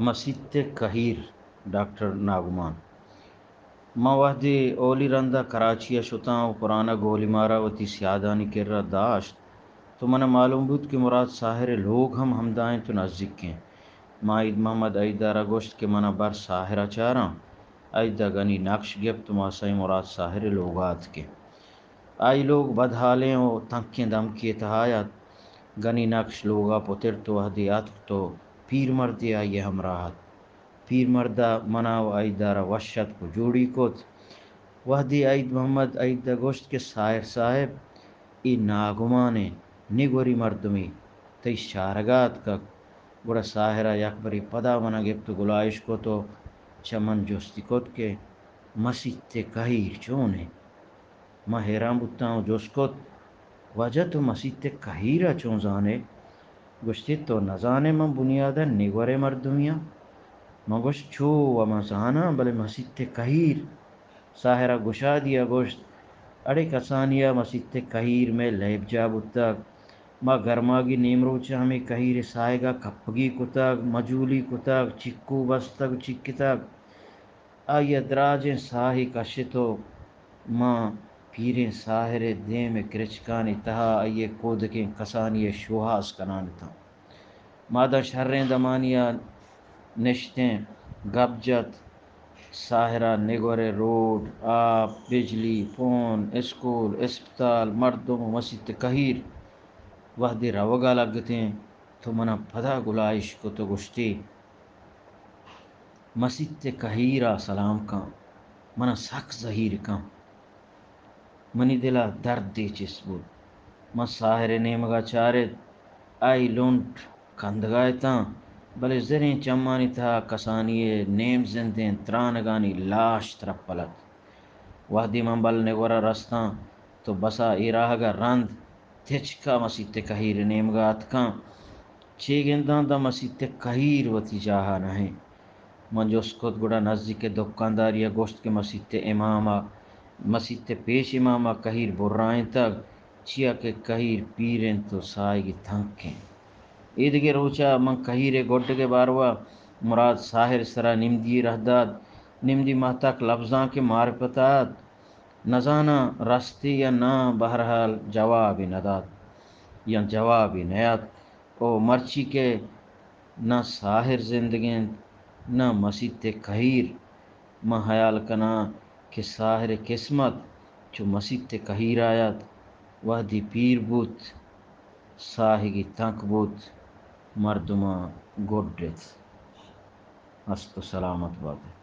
مسیت کہیر ڈاکٹر ناگمان ما وحدی اولی رندہ کراچی شتاں و پرانا گولی مارا وتی سیادانی کر داشت تو من معلوم بود کہ مراد ساحر لوگ ہم ہمدائیں تو نزدیک کے ما عید محمد ایدہ گوشت کہ منا بر ساحرہ چاراں ایدہ گنی نقش گپ تو ماسائی مراد ساحر لوگات کے آئی لوگ بدحالیں و تنکیں دم کی تہایت گنی نقش لوگا پتر تو وحدی اتک تو پیر مردی آئیے ہمراہت پیر مردہ منا و ایدارہ وشت کو جوڑی کت وحدی عید محمد ایدہ گوشت کے ساحر صاحب ای ناگمانے نگوری مردمی تی شارگات کا گڑا ساحرہ یکبری پدا منا گپت گلائش کو تو چمن جستی کت کے مسیت کہیر چونے ما حیران بودتاں جوش کت وجہ تو مسیت کہیرہ چون زانے گوشتی تو نزانے من بنیادہ نگورے مردمیاں ما گوشت چو وما زانا بلے مسیت کہیر ساحرہ گشا دیا گوشت اڑے کسانیہ مسیت کہیر میں لیب جا بودتاک ما گرماگی نیم روچہ ہمیں کہیر سائے گا کپگی کتاک مجولی کتاک چکو بستگ چکتاک آئی ادراجیں ساہی کشتو ما پیریں ساحر دیم کرچکانی تہا آئیے کودکیں کسانی شوہاس کنان تھا مادہ شریں دمانیہ نشتیں گب جت ساحرہ نگورے روڈ آب بجلی فون اسکول اسپتال مردم و مسیت کہیر وحدی روگا لگتیں تو منا پدا گلائش کو تو گشتی مسیت کہیرہ سلام کاں منا سخ ظہیر کاں منی دلا درد دی چس بود ما ساحر نیمگا چارت آئی لونٹ کندگائے تاں بلے زریں چمانی تھا کسانی نیم زندیں ترانگانی لاش ترپلت وحدی من بل نگورا رستاں تو بسا ایراہگا رند تھچکا مسیت کہیر نیمگا اتکاں چے گنداں دا مسیت کہیر وتی جاہا نہیں من جوس کت گڑا نزدیک دکانداریا گوشت کے مسیت امامہ مسیت پیش امامہ کہیر برائیں تک چیا کہ کہیر پیریں تو سائے گی تھنکیں عید کے روچا من کہیر گوڈ کے باروا مراد ساحر سرا نمدی رہداد نمدی مہتک لفظاں کے معرفتات نزانا رستی یا نا بہرحال جوابی نداد یا جوابی نیات او مرچی کے نہ ساحر زندگین نہ مسیت کہیر ما خیال کنا کہ ساحر قسمت چو مسیت کہیر آیات وحدی پیر بوت ساہگی تنک بوت مردمہ گوڈت است سلامت باد